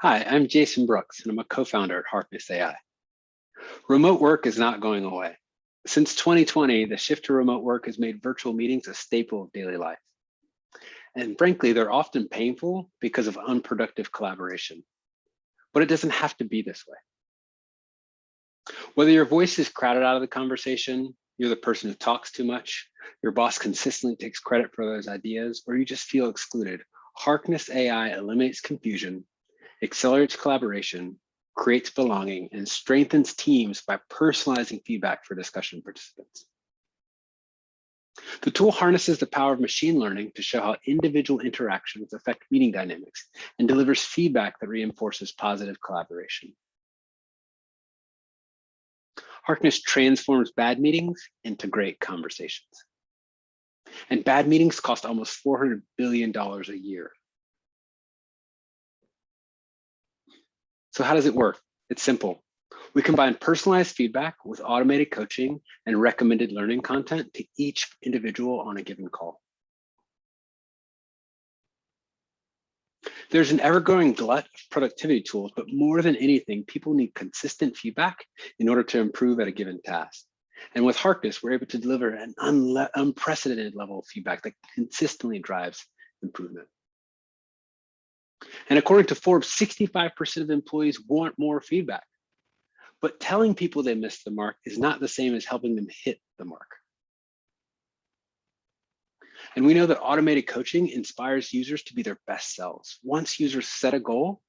Hi, I'm Jason Brooks, and I'm a co-founder at Harkness AI. Remote work is not going away. Since 2020, the shift to remote work has made virtual meetings a staple of daily life. And frankly, they're often painful because of unproductive collaboration. But it doesn't have to be this way. Whether your voice is crowded out of the conversation, you're the person who talks too much, your boss consistently takes credit for those ideas, or you just feel excluded, Harkness AI eliminates confusion, accelerates collaboration, creates belonging, and strengthens teams by personalizing feedback for discussion participants. The tool harnesses the power of machine learning to show how individual interactions affect meeting dynamics and delivers feedback that reinforces positive collaboration. Harkness transforms bad meetings into great conversations. And bad meetings cost almost $400 billion a year. So how does it work? It's simple. We combine personalized feedback with automated coaching and recommended learning content to each individual on a given call. There's an ever-growing glut of productivity tools, but more than anything, people need consistent feedback in order to improve at a given task. And with Harkness, we're able to deliver an unprecedented level of feedback that consistently drives improvement. And according to Forbes, 65% of employees want more feedback. But telling people they missed the mark is not the same as helping them hit the mark. And we know that automated coaching inspires users to be their best selves. Once users set a goal,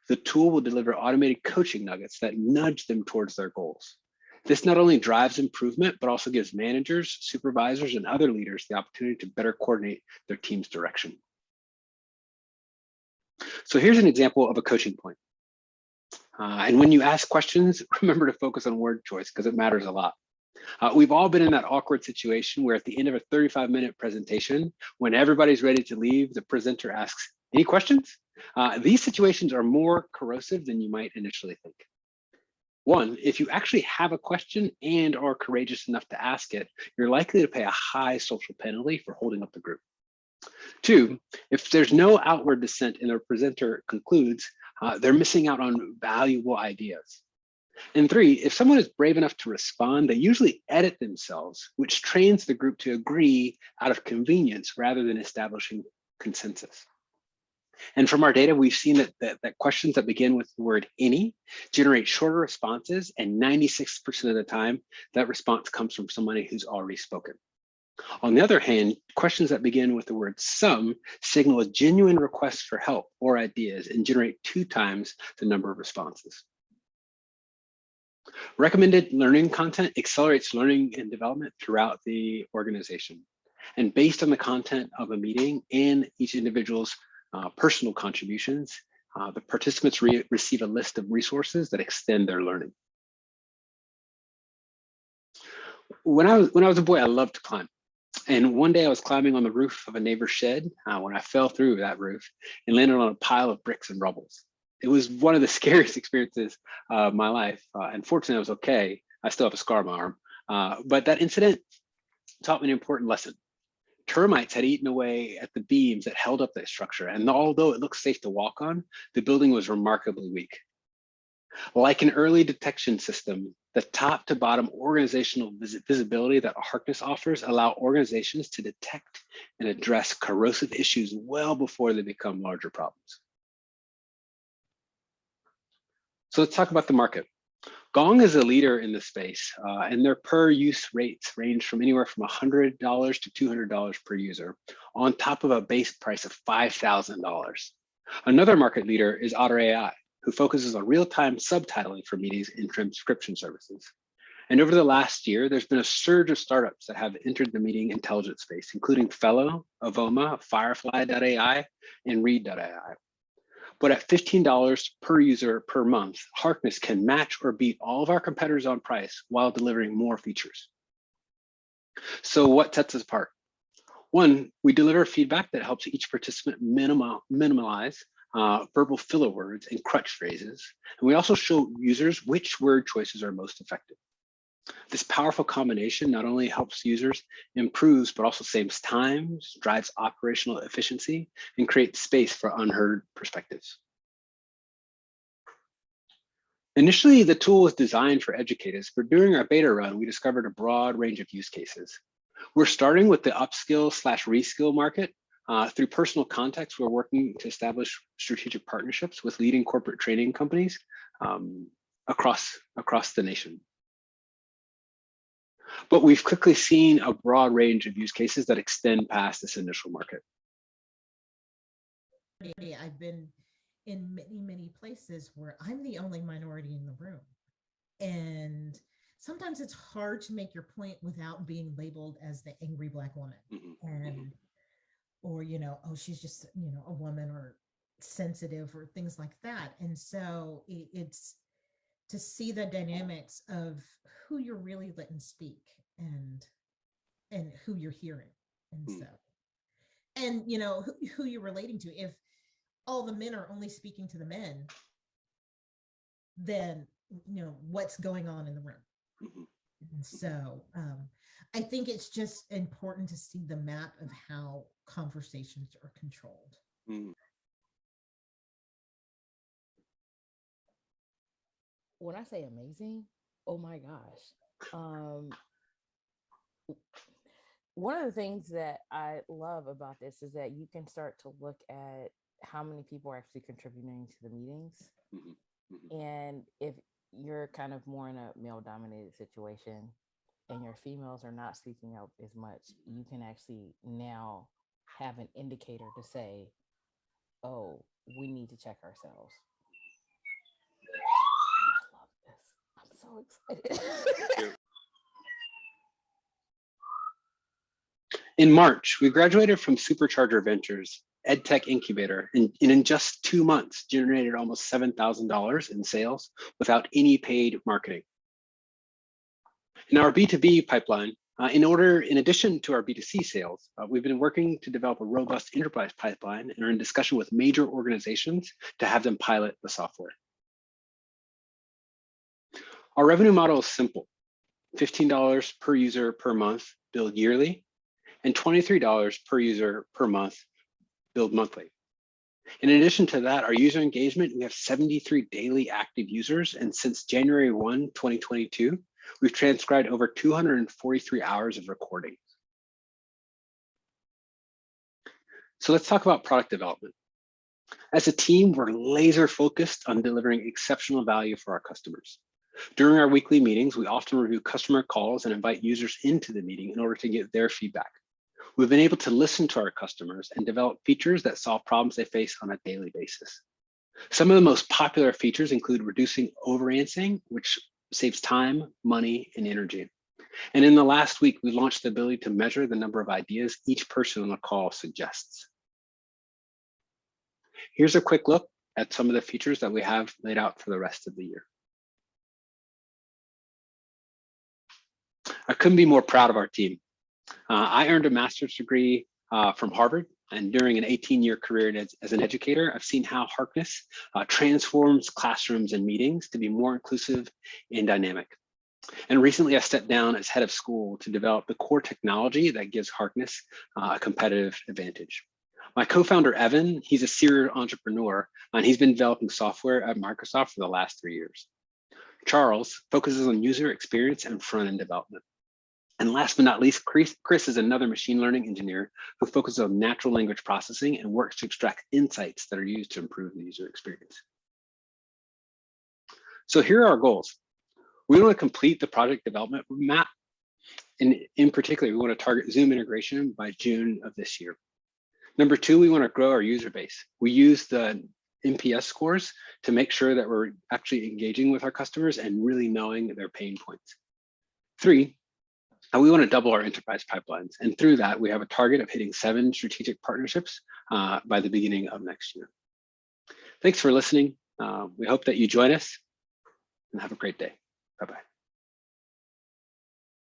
the tool will deliver automated coaching nuggets that nudge them towards their goals. This not only drives improvement, but also gives managers, supervisors, and other leaders the opportunity to better coordinate their team's direction. So here's an example of a coaching point. And when you ask questions, remember to focus on word choice because it matters a lot. We've all been in that awkward situation where at the end of a 35-minute presentation, when everybody's ready to leave, the presenter asks, "Any questions?" These situations are more corrosive than you might initially think. One, if you actually have a question and are courageous enough to ask it, you're likely to pay a high social penalty for holding up the group. Two, if there's no outward dissent and the presenter concludes, they're missing out on valuable ideas. And three, if someone is brave enough to respond, they usually edit themselves, which trains the group to agree out of convenience rather than establishing consensus. And from our data, we've seen that questions that begin with the word any generate shorter responses, and 96% of the time, that response comes from somebody who's already spoken. On the other hand, questions that begin with the word some signal a genuine request for help or ideas and generate 2 times the number of responses. Recommended learning content accelerates learning and development throughout the organization. And based on the content of a meeting and each individual's personal contributions, the participants receive a list of resources that extend their learning. When I was a boy, I loved to climb. And one day I was climbing on the roof of a neighbor's shed when I fell through that roof and landed on a pile of bricks and rubbles. It was one of the scariest experiences of my life. Unfortunately, I was okay. I still have a scar on my arm. But that incident taught me an important lesson. Termites had eaten away at the beams that held up that structure. And although it looked safe to walk on, the building was remarkably weak. Like an early detection system, the top to bottom organizational visibility that Harkness offers allow organizations to detect and address corrosive issues well before they become larger problems. So let's talk about the market. Gong is a leader in the space, and their per use rates range from anywhere from $100 to $200 per user, on top of a base price of $5,000. Another market leader is Otter AI, who focuses on real-time subtitling for meetings and transcription services. And over the last year, there's been a surge of startups that have entered the meeting intelligence space, including Fellow, Avoma, Firefly.ai, and Read.ai. But at $15 per user per month, Harkness can match or beat all of our competitors on price while delivering more features. So what sets us apart? One, we deliver feedback that helps each participant minimize verbal filler words and crutch phrases. And we also show users which word choices are most effective. This powerful combination not only helps users improve, but also saves time, drives operational efficiency, and creates space for unheard perspectives. Initially, the tool was designed for educators, but during our beta run, we discovered a broad range of use cases. We're starting with the upskill/reskill market. Through personal contacts, we're working to establish strategic partnerships with leading corporate training companies across the nation. But we've quickly seen a broad range of use cases that extend past this initial market. I've been in many places where I'm the only minority in the room. And sometimes it's hard to make your point without being labeled as the angry Black woman. And, or, you know, oh, she's just, you know, a woman or sensitive or things like that. And so it's to see the dynamics of who you're really letting speak and who you're hearing. And so, and, you know, who you're relating to. If all the men are only speaking to the men, then, you know, what's going on in the room. And so I think it's just important to see the map of how conversations are controlled. When I say amazing, oh my gosh. One of the things that I love about this is that you can start to look at how many people are actually contributing to the meetings. And if you're kind of more in a male dominated situation and your females are not speaking up as much, you can actually now have an indicator to say, oh, we need to check ourselves. I love this. I'm so excited. In March, we graduated from Supercharger Ventures EdTech Incubator, and in just 2 months, generated almost $7,000 in sales without any paid marketing. In our B2B pipeline, in addition to our B2C sales, we've been working to develop a robust enterprise pipeline and are in discussion with major organizations to have them pilot the software. Our revenue model is simple: $15 per user per month, billed yearly, and $23 per user per month, billed monthly. In addition to that, our user engagement, we have 73 daily active users, and since January 1, 2022, we've transcribed over 243 hours of recording. So let's talk about product development. As a team, we're laser focused on delivering exceptional value for our customers. During our weekly meetings, we often review customer calls and invite users into the meeting in order to get their feedback. We've been able to listen to our customers and develop features that solve problems they face on a daily basis. Some of the most popular features include reducing overanswering, which saves time, money, and energy. And in the last week, we launched the ability to measure the number of ideas each person on a call suggests. Here's a quick look at some of the features that we have laid out for the rest of the year. I couldn't be more proud of our team. I earned a master's degree from Harvard, and during an 18-year career as an educator, I've seen how harkness transforms classrooms and meetings to be more inclusive and dynamic. And recently I stepped down as head of school to develop the core technology that gives harkness a competitive advantage. My co-founder, Evan, he's a serial entrepreneur, and he's been developing software at Microsoft for the last 3 years. Charles focuses on user experience and front-end development. And last but not least, Chris is another machine learning engineer who focuses on natural language processing and works to extract insights that are used to improve the user experience. So here are our goals. We want to complete the project development map. And in particular, we want to target Zoom integration by June of this year. Number 2, we want to grow our user base. We use the NPS scores to make sure that we're actually engaging with our customers and really knowing their pain points. 3, we want to double our enterprise pipelines. And through that, we have a target of hitting 7 strategic partnerships by the beginning of next year. Thanks for listening. We hope that you join us and have a great day. Bye-bye.